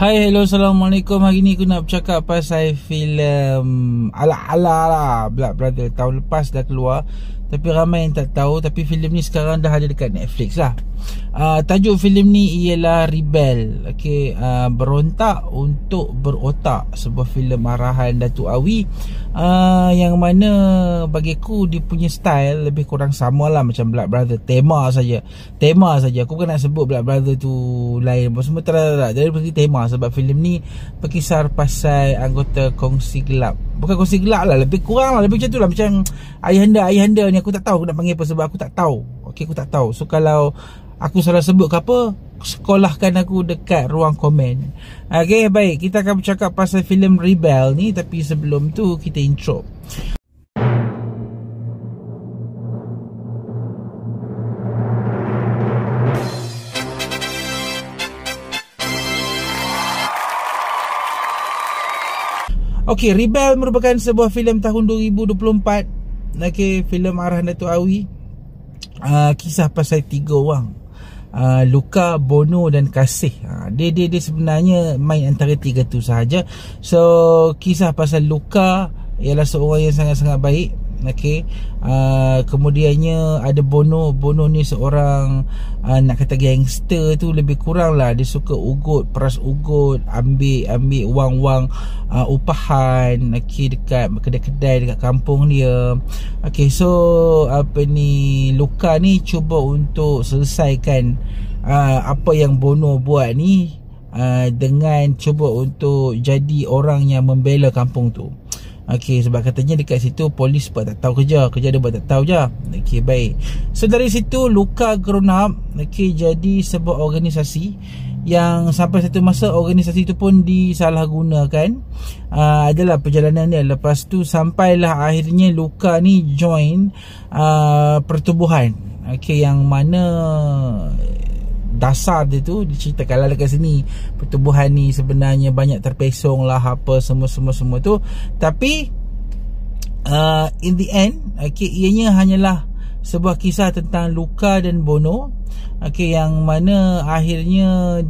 Hai, hello, Assalamualaikum. Hari ni aku nak bercakap pasal filem ala-ala Blood Brother. Tahun lepas dah keluar, tapi ramai yang tak tahu. Tapi filem ni sekarang dah ada dekat Netflix lah. Tajuk filem ni ialah Rebel. Berontak untuk berotak. Sebuah filem arahan Datuk Awi, yang mana bagiku dia punya style lebih kurang sama lah macam Blood Brother. Tema saja. Aku bukan nak sebut Blood Brother tu lain apa semua, tak. Jadi bagi tema, sebab filem ni berkisar pasal anggota kongsi gelap. Bukan kongsi gelap lah, lebih kurang lah, lebih macam tu lah. Macam ayahanda ni, aku tak tahu aku nak panggil apa, sebab aku tak tahu. Aku tak tahu. So kalau aku salah sebut ke apa, sekolahkan aku dekat ruang komen. Baik, kita akan bercakap pasal filem Rebel ni. Tapi sebelum tu kita intro. Rebel merupakan sebuah filem tahun 2024. Filem arahan Datuk Awi. Kisah pasal 3 orang, Luka, Bono dan Kasih. Dia sebenarnya main antara 3 tu sahaja. So kisah pasal Luka ialah seorang yang sangat-sangat baik. Kemudiannya ada Bono ni seorang nak kata gangster tu, lebih kurang lah. Dia suka ugut, peras ugut, ambil wang-wang upahan dekat kedai-kedai dekat kampung dia. So Luka ni cuba untuk selesaikan apa yang Bono buat ni, dengan cuba untuk jadi orang yang membela kampung tu. Sebab katanya dekat situ polis buat tak tahu kerja dia buat tak tahu je. Baik. So dari situ Luka grown up, jadi sebuah organisasi yang sampai satu masa organisasi tu pun disalahgunakan. Adalah perjalanan dia. Lepas tu sampailah akhirnya Luka ni join pertubuhan. Yang mana dasar dia tu diceritakan lah dekat sini. Pertubuhan ni sebenarnya banyak terpesong lah, apa semua tu. Tapi in the end, ianya hanyalah sebuah kisah tentang Luka dan Bono, yang mana akhirnya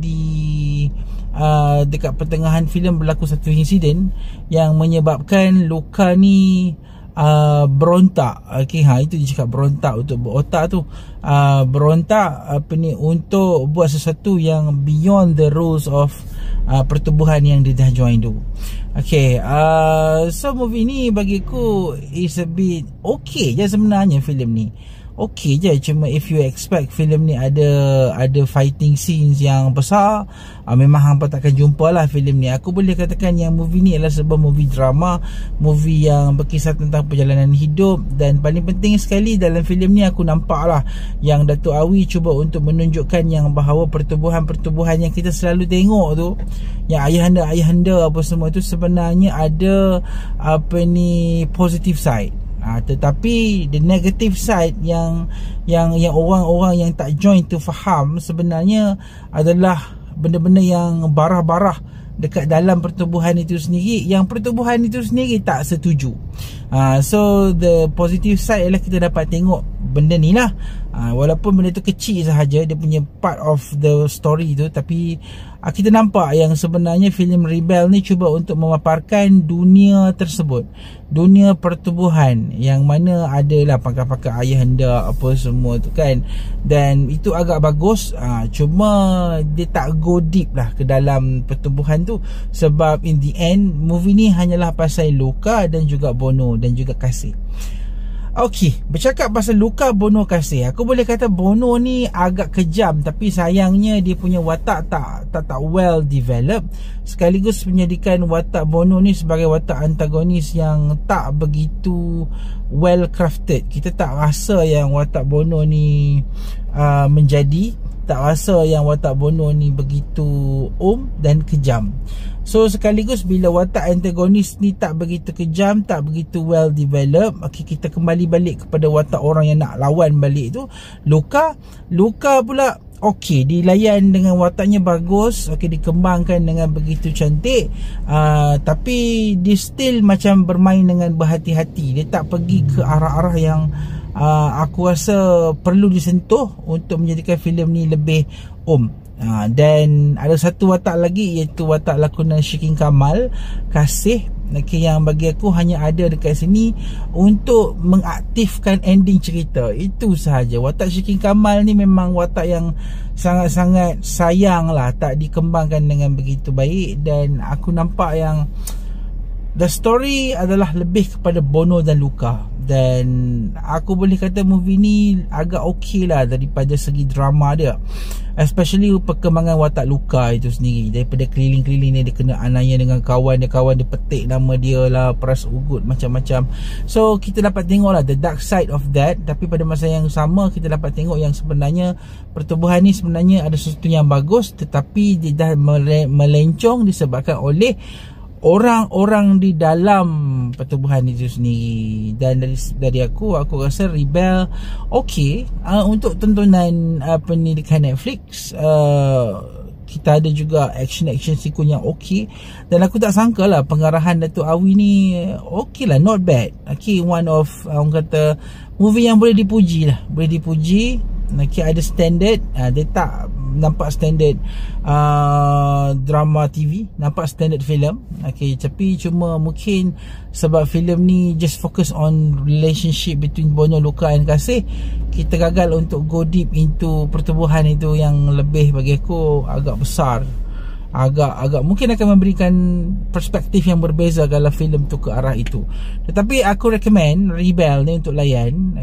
dekat pertengahan filem berlaku satu insiden yang menyebabkan Luka ni berontak. Itu dia cakap berontak untuk berotak tu. Berontak untuk buat sesuatu yang beyond the rules of pertubuhan yang dia dah join tu. So movie ni bagiku is a bit okay je sebenarnya. Filem ni okay je, cuma if you expect filem ni ada fighting scenes yang besar, memang hampa takkan jumpa lah filem ni. Aku boleh katakan yang movie ni adalah sebuah movie drama, movie yang berkisar tentang perjalanan hidup. Dan paling penting sekali dalam filem ni aku nampak lah yang Datuk Awi cuba untuk menunjukkan yang bahawa pertubuhan yang kita selalu tengok tu, yang ayahanda apa semua tu, sebenarnya ada positive side. Tetapi the negative side yang orang-orang yang tak join tu faham sebenarnya adalah benda-benda yang barah-barah dekat dalam pertubuhan itu sendiri, yang pertubuhan itu sendiri tak setuju. So the positive side ialah kita dapat tengok benda ni lah. Walaupun benda tu kecil sahaja, dia punya part of the story tu, tapi kita nampak yang sebenarnya filem Rebel ni cuba untuk memaparkan dunia tersebut, dunia pertubuhan, yang mana adalah pakar-pakar ayahanda apa semua tu kan. Dan itu agak bagus. Cuma dia tak go deep lah ke dalam pertubuhan tu, sebab in the end movie ni hanyalah pasal Luka dan juga Bono dan juga Kasih. Bercakap pasal Luka, Bono, Kasih, aku boleh kata Bono ni agak kejam, tapi sayangnya dia punya watak tak well developed, sekaligus menjadikan watak Bono ni sebagai watak antagonis yang tak begitu well crafted. Kita tak rasa yang watak Bono ni tak rasa yang watak Bono ni begitu dan kejam. So sekaligus bila watak antagonis ni tak begitu kejam, tak begitu well developed, kita kembali balik kepada watak orang yang nak lawan balik tu, Luka pula dilayan dengan wataknya bagus, dikembangkan dengan begitu cantik. Tapi dia still macam bermain dengan berhati-hati. Dia tak pergi ke arah-arah yang aku rasa perlu disentuh untuk menjadikan filem ni lebih Dan ada satu watak lagi, iaitu watak lakonan Syikin Kamal, Kasih, yang bagi aku hanya ada dekat sini untuk mengaktifkan ending cerita. Itu sahaja. Watak Syikin Kamal ni memang watak yang sangat-sangat sayang lah, tak dikembangkan dengan begitu baik. Dan aku nampak yang the story adalah lebih kepada Bono dan Luka. Dan aku boleh kata movie ni agak okey lah daripada segi drama dia, especially perkembangan watak Luka itu sendiri. Daripada keliling-keliling ni, dia kena anaya dengan kawan dia petik nama dia lah, peras ugut, macam-macam. So kita dapat tengok lah the dark side of that. Tapi pada masa yang sama, kita dapat tengok yang sebenarnya pertubuhan ni sebenarnya ada sesuatu yang bagus, tetapi dia dah melencong disebabkan oleh orang-orang di dalam pertubuhan itu sendiri. Dan dari aku rasa Rebel okey untuk tontonan dekat Netflix. Kita ada juga action sequence yang okey. Dan aku tak sangka lah pengarahan Datuk Awi ni okey lah, not bad. One of orang kata movie yang boleh dipuji lah, boleh dipuji. Ada standard, dia tak nampak standard drama TV, nampak standard filem. Tapi cuma mungkin sebab filem ni just focus on relationship between Bono, Luka and Kasih, kita gagal untuk go deep into pertubuhan itu yang lebih bagi aku agak besar. Agak mungkin akan memberikan perspektif yang berbeza kalau filem tu ke arah itu. Tetapi aku recommend Rebel ni untuk layan.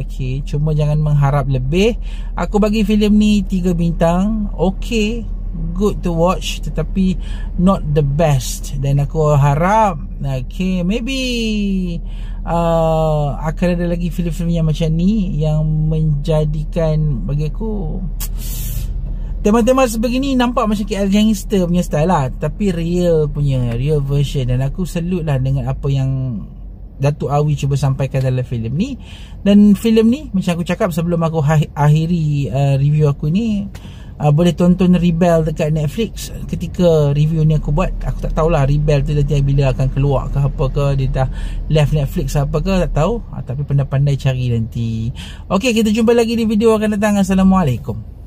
Cuma jangan mengharap lebih. Aku bagi filem ni 3 bintang. Good to watch, tetapi not the best. Dan aku harap maybe akan ada lagi filem-filem yang macam ni, yang menjadikan bagi aku tema-tema sebegini nampak macam KL Gangster punya style lah, tapi real version. Dan aku salute lah dengan apa yang Datuk Awi cuba sampaikan dalam filem ni. Dan filem ni, macam aku cakap sebelum aku akhiri review aku ni, boleh tonton Rebel dekat Netflix. Ketika review ni aku buat, aku tak tahulah Rebel tu nanti bila akan keluar ke apa ke, dia dah left Netflix apa ke, tak tahu. Tapi pandai-pandai cari nanti. Kita jumpa lagi di video akan datang. Assalamualaikum.